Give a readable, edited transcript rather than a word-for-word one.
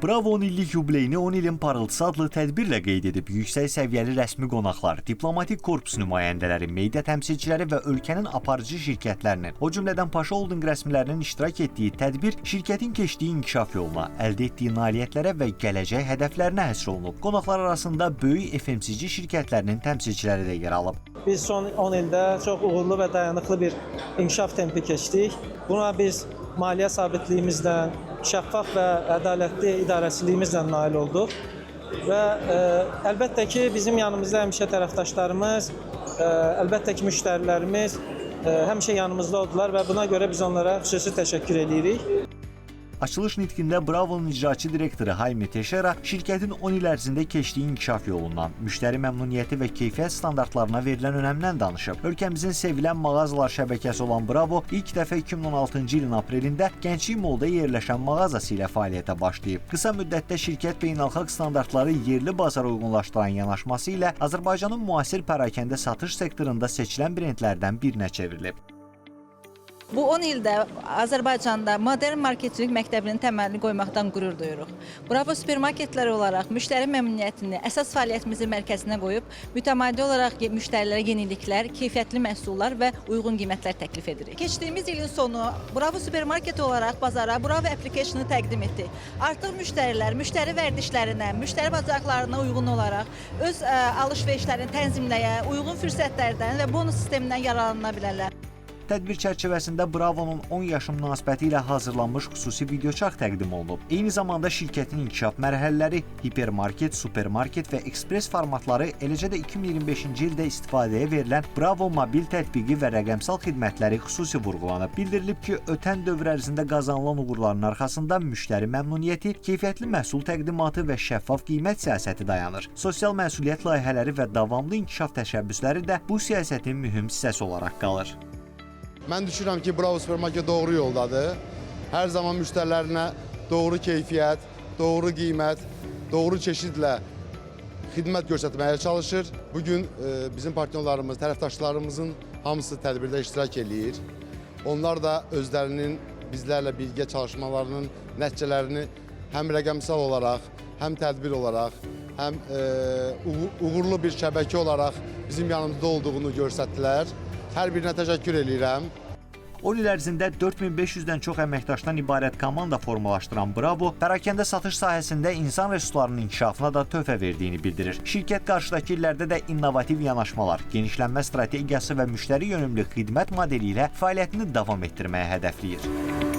Bravo 10 illik yubileyini 10 ilin parıltısı adlı tədbirlə qeyd edib yüksək səviyyəli rəsmi qonaqlar, diplomatik korpus nümayəndələri, media təmsilçiləri və ölkənin aparıcı şirkətlərinin, o cümlədən Paşa Holding rəsmilərinin iştirak etdiyi tədbir şirkətin keçdiyi inkişaf yoluna, əldə etdiyi nailiyyətlərə və gələcək hədəflərinə həsr olunub. Qonaqlar arasında böyük FMCG şirkətlərinin təmsilçiləri də yer alıb. Biz son 10 ildə çox uğurlu və dayanıqlı bir inkişaf tempi keçdik. Buna biz maliyyə sabitliyimizdən, şəffaf və ədalətli idarəçiliyimizlə nail olduq. Və əlbəttə ki, bizim yanımızda həmişə tərəfdaşlarımız, əlbəttə ki, müştərilərimiz həmişə yanımızda oldular və buna görə biz onlara xüsusi təşəkkür edirik. Açılış nitqində Bravo'nun icraçı direktoru Haymi Teşera şirkətin 10 il ərzində keçdiyi inkişaf yolundan, müştəri məmnuniyyəti və keyfiyyət standartlarına verilən önəmdən danışıb. Ölkəmizin sevilən mağazalar şəbəkəsi olan Bravo ilk dəfə 2016-cı ilin aprelində Gənclik Mallda yerləşən mağazası ilə fəaliyyətə başlayıb. Qısa müddətdə şirkət beynəlxalq standartları yerli bazara uyğunlaşdıran yanaşması ilə Azərbaycanın müasir pərakəndə satış sektorunda seçilən brendlərdən birinə çevrilib. Bu 10 ildə Azərbaycanda modern marketinq məktəbinin təməlini qoymaqdan qürur duyuruq. Bravo supermarketlər olaraq müştəri məmnuniyyətini əsas fəaliyyətimizin mərkəzinə qoyub, mütəmadi olaraq müştərilərə yeniliklər, keyfiyyətli məhsullar və uyğun qiymətlər təklif edirik. Keçdiyimiz ilin sonu Bravo supermarket olaraq bazara Bravo application'ı təqdim etdi. Artıq müştərilər müştəri vərdişlərinə, müştəri bacarıqlarına uyğun olaraq öz alış-verişlərini tənzimləyə, uyğun fürsətlərdən və bonus sistemindən yararlana bilərlər. Tədbir çərçivəsində Bravo'nun 10 yaşı münasibəti ilə hazırlanmış xüsusi videoçarx təqdim olunub. Eyni zamanda şirkətin inkişaf mərhələləri, hipermarket, supermarket və ekspres formatları, eləcə də 2025-ci ildə istifadəyə verilən Bravo mobil tətbiqi və rəqəmsal xidmətləri xüsusi vurğulanıb. Bildirilib ki, ötən dövr ərzində qazanılan uğurların arxasında müştəri məmnuniyyəti, keyfiyyətli məhsul təqdimatı və şəffaf qiymət siyasəti dayanır. Sosial məsuliyyət layihələri və davamlı inkişaf təşəbbüsləri də bu siyasətin mühüm hissəsi olaraq qalır. Mən düşünürəm ki, Bravo supermarket doğru yoldadır. Hər zaman müştərilərinə doğru keyfiyyət, doğru qiymət, doğru çeşidlə xidmət göstərməyə çalışır. Bugün bizim partnyorlarımız, tərəfdaşlarımızın hamısı tədbirdə iştirak eləyir. Onlar da özlərinin bizlərlə birgə çalışmalarının nəticələrini həm rəqəmsal olaraq, həm tədbir olaraq, həm uğurlu bir şəbəkə olaraq bizim yanımızda olduğunu göstərdilər. Hər birinə təşəkkür edirəm. 10 il ərzində 4500-dən çox əməkdaşdan ibarət komanda formalaşdıran Bravo, pərakəndə satış sahəsində insan resurslarının inkişafına da töhfə verdiyini bildirir. Şirkət qarşıdakı illərdə də innovativ yanaşmalar, genişlənmə strategiyası və müştəri yönümlü xidmət modeli ilə fəaliyyətini davam etdirməyə hədəfləyir.